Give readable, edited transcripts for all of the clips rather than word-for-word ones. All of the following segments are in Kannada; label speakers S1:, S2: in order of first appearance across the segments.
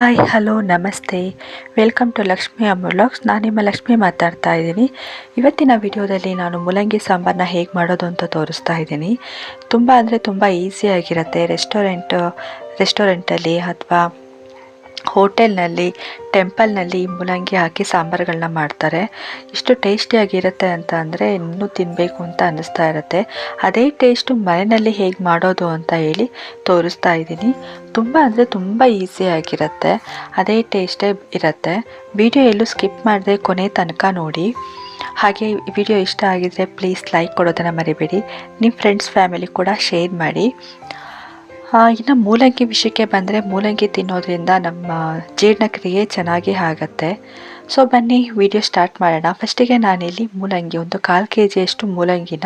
S1: ಹಾಯ್ ಹಲೋ ನಮಸ್ತೆ, ವೆಲ್ಕಮ್ ಟು ಲಕ್ಷ್ಮಿ ಅಮ್ಮ ವ್ಲಾಗ್ಸ್. ನಾನು ನಿಮ್ಮ ಲಕ್ಷ್ಮಿ ಮಾತಾಡ್ತಾ ಇದ್ದೀನಿ. ಇವತ್ತಿನ ವಿಡಿಯೋದಲ್ಲಿ ನಾನು ಮೂಲಂಗಿ ಸಾಂಬಾರನ್ನ ಹೇಗೆ ಮಾಡೋದು ಅಂತ ತೋರಿಸ್ತಾ ಇದ್ದೀನಿ. ತುಂಬ ಅಂದರೆ ತುಂಬ ಈಸಿಯಾಗಿರುತ್ತೆ. ರೆಸ್ಟೋರೆಂಟಲ್ಲಿ ಅಥವಾ ಹೋಟೆಲ್ನಲ್ಲಿ, ಟೆಂಪಲ್ನಲ್ಲಿ ಮೂಲಂಗಿ ಹಾಕಿ ಸಾಂಬಾರುಗಳನ್ನ ಮಾಡ್ತಾರೆ. ಇಷ್ಟು ಟೇಸ್ಟಿಯಾಗಿರುತ್ತೆ ಅಂತ ಅಂದರೆ ಇನ್ನೂ ತಿನ್ನಬೇಕು ಅಂತ ಅನ್ನಿಸ್ತಾ ಇರುತ್ತೆ. ಅದೇ ಟೇಸ್ಟು ಮನೆಯಲ್ಲಿ ಹೇಗೆ ಮಾಡೋದು ಅಂತ ಹೇಳಿ ತೋರಿಸ್ತಾ ಇದ್ದೀನಿ. ತುಂಬ ಅಂದರೆ ತುಂಬ ಈಸಿಯಾಗಿರುತ್ತೆ, ಅದೇ ಟೇಸ್ಟೇ ಇರುತ್ತೆ. ವಿಡಿಯೋ ಎಲ್ಲೂ ಸ್ಕಿಪ್ ಮಾಡದೆ ಕೊನೆ ತನಕ ನೋಡಿ. ಹಾಗೆ ವಿಡಿಯೋ ಇಷ್ಟ ಆಗಿದರೆ ಪ್ಲೀಸ್ ಲೈಕ್ ಕೊಡೋದನ್ನು ಮರಿಬೇಡಿ. ನಿಮ್ಮ ಫ್ರೆಂಡ್ಸ್ ಫ್ಯಾಮಿಲಿ ಕೂಡ ಶೇರ್ ಮಾಡಿ. ಇನ್ನು ಮೂಲಂಗಿ ವಿಷಯಕ್ಕೆ ಬಂದರೆ, ಮೂಲಂಗಿ ತಿನ್ನೋದ್ರಿಂದ ನಮ್ಮ ಜೀರ್ಣಕ್ರಿಯೆ ಚೆನ್ನಾಗಿ ಆಗುತ್ತೆ. ಸೊ ಬನ್ನಿ ವಿಡಿಯೋ ಸ್ಟಾರ್ಟ್ ಮಾಡೋಣ. ಫಸ್ಟಿಗೆ ನಾನಿಲ್ಲಿ ಮೂಲಂಗಿ ಒಂದು 1/4 kg ಮೂಲಂಗಿನ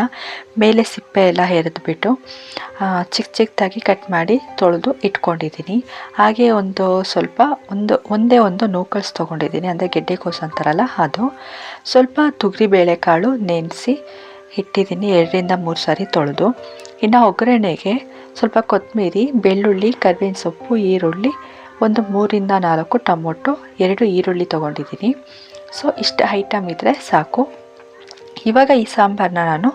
S1: ಮೇಲೆ ಸಿಪ್ಪೆ ಎಲ್ಲ ಎರೆದ್ಬಿಟ್ಟು ಚಿಕ್ಕದಾಗಿ ಕಟ್ ಮಾಡಿ ತೊಳೆದು ಇಟ್ಕೊಂಡಿದ್ದೀನಿ. ಹಾಗೆ ಒಂದೇ ಒಂದು ನೂಕಲ್ಸ್ ತೊಗೊಂಡಿದ್ದೀನಿ, ಅಂದರೆ ಗೆಡ್ಡೆಕೋಸು ಅಂತಾರಲ್ಲ ಅದು. ಸ್ವಲ್ಪ ತೊಗರಿ ಬೇಳೆಕಾಳು ನೆನೆಸಿ ಇಟ್ಟಿದ್ದೀನಿ, 2 ರಿಂದ 3 ಸಾರಿ ತೊಳೆದು. ಇನ್ನು ಒಗ್ಗರಣೆಗೆ ಸ್ವಲ್ಪ ಕೊತ್ತಂಬರಿ, ಬೆಳ್ಳುಳ್ಳಿ, ಕರಿಬೇವಿನ ಸೊಪ್ಪು, ಈರುಳ್ಳಿ, ಒಂದು 3 ರಿಂದ 4 ಟೊಮೊಟೊ, 2 ಈರುಳ್ಳಿ ತೊಗೊಂಡಿದ್ದೀನಿ. ಸೊ ಇಷ್ಟು ಐಟಮ್ ಇದ್ದರೆ ಸಾಕು. ಇವಾಗ ಈ ಸಾಂಬಾರನ್ನ ನಾನು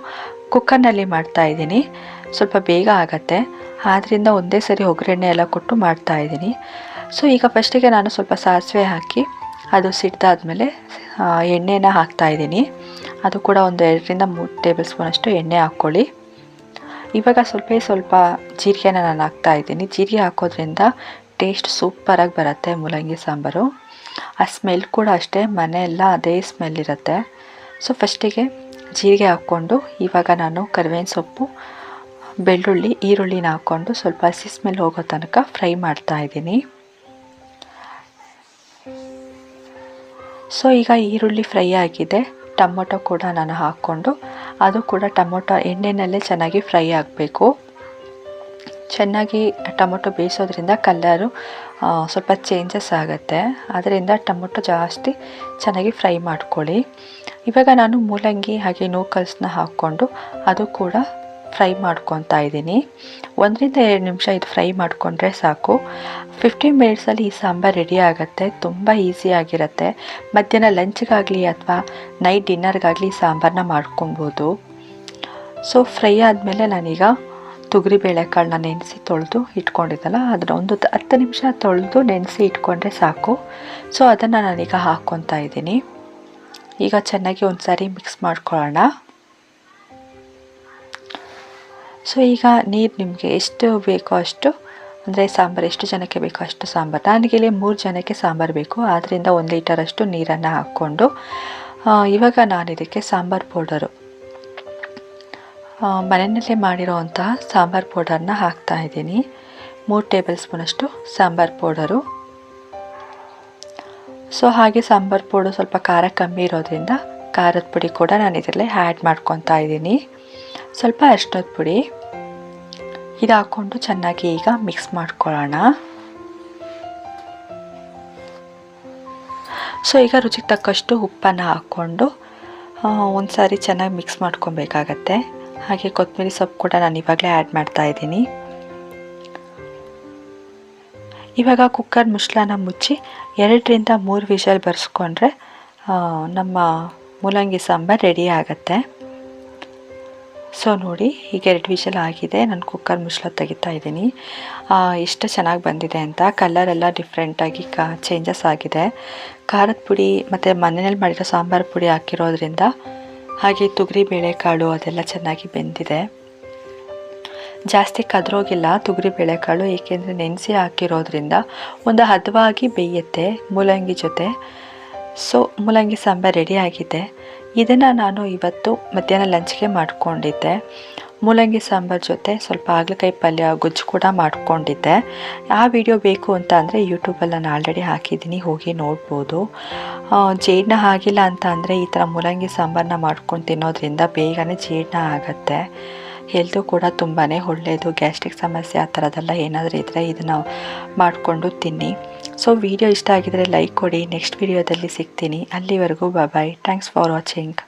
S1: ಕುಕ್ಕರ್ನಲ್ಲಿ ಮಾಡ್ತಾಯಿದ್ದೀನಿ. ಸ್ವಲ್ಪ ಬೇಗ ಆಗುತ್ತೆ, ಆದ್ದರಿಂದ ಒಂದೇ ಸರಿ ಒಗ್ಗರಣೆ ಎಲ್ಲ ಕೊಟ್ಟು ಮಾಡ್ತಾಯಿದ್ದೀನಿ. ಸೊ ಈಗ ಫಸ್ಟಿಗೆ ನಾನು ಸ್ವಲ್ಪ ಸಾಸಿವೆ ಹಾಕಿ ಅದು ಸಿಡ್ದಾದ್ಮೇಲೆ ಎಣ್ಣೆನ ಹಾಕ್ತಾಯಿದ್ದೀನಿ. ಅದು ಕೂಡ ಒಂದು 2 ರಿಂದ 3 ಟೇಬಲ್ ಸ್ಪೂನಷ್ಟು ಎಣ್ಣೆ ಹಾಕ್ಕೊಳ್ಳಿ. ಇವಾಗ ಸ್ವಲ್ಪ ಜೀರಿಗೆನ ನಾನು ಹಾಕ್ತಾಯಿದ್ದೀನಿ. ಜೀರಿಗೆ ಹಾಕೋದ್ರಿಂದ ಟೇಸ್ಟ್ ಸೂಪರಾಗಿ ಬರುತ್ತೆ ಮೂಲಂಗಿ ಸಾಂಬಾರು. ಆ ಸ್ಮೆಲ್ ಕೂಡ ಅಷ್ಟೇ, ಮನೆಯೆಲ್ಲ ಅದೇ ಸ್ಮೆಲ್ ಇರುತ್ತೆ. ಸೊ ಫಸ್ಟಿಗೆ ಜೀರಿಗೆ ಹಾಕ್ಕೊಂಡು ಇವಾಗ ನಾನು ಕರಿಬೇವಿನ ಸೊಪ್ಪು, ಬೆಳ್ಳುಳ್ಳಿ, ಈರುಳ್ಳಿನ ಹಾಕ್ಕೊಂಡು ಸ್ವಲ್ಪ ಹಸಿ ಸ್ಮೆಲ್ ಹೋಗೋ ತನಕ ಫ್ರೈ ಮಾಡ್ತಾಯಿದ್ದೀನಿ. ಸೊ ಈಗ ಈರುಳ್ಳಿ ಫ್ರೈ ಆಗಿದೆ. ಟೊಮೊಟೊ ಕೂಡ ನಾನು ಹಾಕ್ಕೊಂಡು ಅದು ಕೂಡ ಟೊಮೊಟೊ ಎಣ್ಣೆನಲ್ಲೇ ಚೆನ್ನಾಗಿ ಫ್ರೈ ಆಗಬೇಕು. ಚೆನ್ನಾಗಿ ಟೊಮೊಟೊ ಬೇಯಿಸೋದ್ರಿಂದ ಕಲರು ಸ್ವಲ್ಪ ಚೇಂಜಸ್ ಆಗುತ್ತೆ, ಅದರಿಂದ ಟೊಮೊಟೊ ಜಾಸ್ತಿ ಚೆನ್ನಾಗಿ ಫ್ರೈ ಮಾಡ್ಕೊಳ್ಳಿ. ಇವಾಗ ನಾನು ಮೂಲಂಗಿ ಹಾಗೆ ನೂಕಲ್ಸ್ನ ಹಾಕ್ಕೊಂಡು ಅದು ಕೂಡ ಫ್ರೈ ಮಾಡ್ಕೊತಾ ಇದ್ದೀನಿ. 1 ರಿಂದ 2 ನಿಮಿಷ ಇದು ಫ್ರೈ ಮಾಡಿಕೊಂಡ್ರೆ ಸಾಕು. 15 ಮಿನಿಟ್ಸಲ್ಲಿ ಈ ಸಾಂಬಾರು ರೆಡಿ ಆಗುತ್ತೆ. ತುಂಬ ಈಸಿಯಾಗಿರುತ್ತೆ. ಮಧ್ಯಾಹ್ನ ಲಂಚ್ಗಾಗಲಿ ಅಥವಾ ನೈಟ್ ಡಿನ್ನರ್ಗಾಗಲಿ ಈ ಸಾಂಬಾರನ್ನ ಮಾಡ್ಕೊಬೋದು. ಸೊ ಫ್ರೈ ಆದಮೇಲೆ ನಾನೀಗ ತೊಗರಿ ಬೇಳೆಕಾಳನ್ನ ನೆನೆಸಿ ತೊಳೆದು ಇಟ್ಕೊಂಡಿದ್ದಲ್ಲ, ಅದನ್ನು ಒಂದು 10 ನಿಮಿಷ ತೊಳೆದು ನೆನೆಸಿ ಇಟ್ಕೊಂಡ್ರೆ ಸಾಕು. ಸೊ ಅದನ್ನು ನಾನೀಗ ಹಾಕ್ಕೊತಾ ಇದ್ದೀನಿ. ಈಗ ಚೆನ್ನಾಗಿ ಒಂದು ಸಾರಿ ಮಿಕ್ಸ್ ಮಾಡ್ಕೊಳ್ಳೋಣ. ಸೊ ಈಗ ನೀರು ನಿಮಗೆ ಎಷ್ಟು ಬೇಕೋ ಅಷ್ಟು, ಅಂದರೆ ಸಾಂಬಾರು ಎಷ್ಟು ಜನಕ್ಕೆ ಬೇಕೋ ಅಷ್ಟು ಸಾಂಬಾರು. ನನಗಿಲ್ಲಿ 3 ಜನಕ್ಕೆ ಸಾಂಬಾರು ಬೇಕು, ಆದ್ದರಿಂದ 1 ಲೀಟರಷ್ಟು ನೀರನ್ನು ಹಾಕ್ಕೊಂಡು ಇವಾಗ ನಾನು ಇದಕ್ಕೆ ಸಾಂಬಾರು ಪೌಡರು, ಮನೆಯಲ್ಲೇ ಮಾಡಿರೋವಂತಹ ಸಾಂಬಾರು ಪೌಡರ್ನ ಹಾಕ್ತಾಯಿದ್ದೀನಿ. 3 ಟೇಬಲ್ ಸ್ಪೂನಷ್ಟು ಸಾಂಬಾರು ಪೌಡರು. ಸೊ ಹಾಗೆ ಸಾಂಬಾರು ಪೌಡರ್ ಸ್ವಲ್ಪ ಖಾರ ಕಮ್ಮಿ ಇರೋದ್ರಿಂದ ಖಾರದ ಪುಡಿ ಕೂಡ ನಾನು ಇದರಲ್ಲೇ ಆ್ಯಡ್ ಮಾಡ್ಕೊತಾ ಇದ್ದೀನಿ. ಸ್ವಲ್ಪ ಅರಿಶಿನದ ಪುಡಿ ಇದು ಹಾಕ್ಕೊಂಡು ಚೆನ್ನಾಗಿ ಈಗ ಮಿಕ್ಸ್ ಮಾಡ್ಕೊಳ್ಳೋಣ. ಸೊ ಈಗ ರುಚಿಗೆ ತಕ್ಕಷ್ಟು ಉಪ್ಪನ್ನು ಹಾಕ್ಕೊಂಡು ಒಂದು ಸಾರಿ ಚೆನ್ನಾಗಿ ಮಿಕ್ಸ್ ಮಾಡ್ಕೊಬೇಕಾಗತ್ತೆ. ಹಾಗೆ ಕೊತ್ತಂಬರಿ ಸೊಪ್ಪು ಕೂಡ ನಾನು ಇವಾಗಲೇ ಆ್ಯಡ್ ಮಾಡ್ತಾ ಇದ್ದೀನಿ. ಇವಾಗ ಕುಕ್ಕರ್ ಮುಚ್ಚಳನ ಮುಚ್ಚಿ 2 ರಿಂದ 3 ವಿಷಲ್ ಬರ್ಸ್ಕೊಂಡ್ರೆ ನಮ್ಮ ಮೂಲಂಗಿ ಸಾಂಬಾರು ರೆಡಿ ಆಗುತ್ತೆ. ಸೊ ನೋಡಿ, ಈಗ 2 ವಿಷಲ್ ಆಗಿದೆ. ನಾನು ಕುಕ್ಕರ್ ಮುಚ್ಚಳ ತೆಗಿತಾ ಇದ್ದೀನಿ. ಎಷ್ಟು ಚೆನ್ನಾಗಿ ಬಂದಿದೆ ಅಂತ, ಕಲರೆಲ್ಲ ಡಿಫ್ರೆಂಟಾಗಿ ಚೇಂಜಸ್ ಆಗಿದೆ. ಖಾರದ ಪುಡಿ ಮತ್ತು ಮನೆಯಲ್ಲಿ ಮಾಡಿರೋ ಸಾಂಬಾರು ಪುಡಿ ಹಾಕಿರೋದ್ರಿಂದ, ಹಾಗೆ ತೊಗರಿ ಬೇಳೆಕಾಳು ಅದೆಲ್ಲ ಚೆನ್ನಾಗಿ ಬೆಂದಿದೆ. ಜಾಸ್ತಿ ಕದ್ರೋಗಿಲ್ಲ ತೊಗರಿ ಬೇಳೆಕಾಳು, ಏಕೆಂದರೆ ನೆನೆಸಿ ಹಾಕಿರೋದ್ರಿಂದ ಒಂದು ಹದವಾಗಿ ಬೇಯುತ್ತೆ ಮೂಲಂಗಿ ಜೊತೆ. ಸೊ ಮೂಲಂಗಿ ಸಾಂಬಾರು ರೆಡಿ ಆಗಿದೆ. ಇದನ್ನು ನಾನು ಇವತ್ತು ಮಧ್ಯಾಹ್ನ ಲಂಚ್ಗೆ ಮಾಡಿಕೊಂಡಿದ್ದೆ. ಮೂಲಂಗಿ ಸಾಂಬಾರು ಜೊತೆ ಸ್ವಲ್ಪ ಹಾಗಲಕಾಯಿ ಪಲ್ಯ ಗೊಜ್ಜು ಕೂಡ ಮಾಡಿಕೊಂಡಿದ್ದೆ. ಆ ವಿಡಿಯೋ ಬೇಕು ಅಂತ ಅಂದರೆ ಯೂಟ್ಯೂಬಲ್ಲಿ ನಾನು ಆಲ್ರೆಡಿ ಹಾಕಿದ್ದೀನಿ, ಹೋಗಿ ನೋಡ್ಬೋದು. ಜೀರ್ಣ ಆಗಿಲ್ಲ ಅಂತ ಅಂದರೆ ಈ ಥರ ಮೂಲಂಗಿ ಸಾಂಬಾರನ್ನ ಮಾಡ್ಕೊಂಡು ತಿನ್ನೋದ್ರಿಂದ ಬೇಗನೆ ಜೀರ್ಣ ಆಗುತ್ತೆ. ಹೆಲ್ತು ಕೂಡ ತುಂಬಾ ಒಳ್ಳೆಯದು. ಗ್ಯಾಸ್ಟ್ರಿಕ್ ಸಮಸ್ಯೆ ಆ ಥರದ್ದೆಲ್ಲ ಏನಾದರೂ ಇದ್ದರೆ ಇದನ್ನು ಮಾಡಿಕೊಂಡು ತಿನ್ನಿ. ಸೊ ವಿಡಿಯೋ ಇಷ್ಟ ಆಗಿದರೆ ಲೈಕ್ ಕೊಡಿ. ನೆಕ್ಸ್ಟ್ ವಿಡಿಯೋದಲ್ಲಿ ಸಿಗ್ತೀನಿ. ಅಲ್ಲಿವರೆಗೂ ಬಾಯ್. Thanks for watching.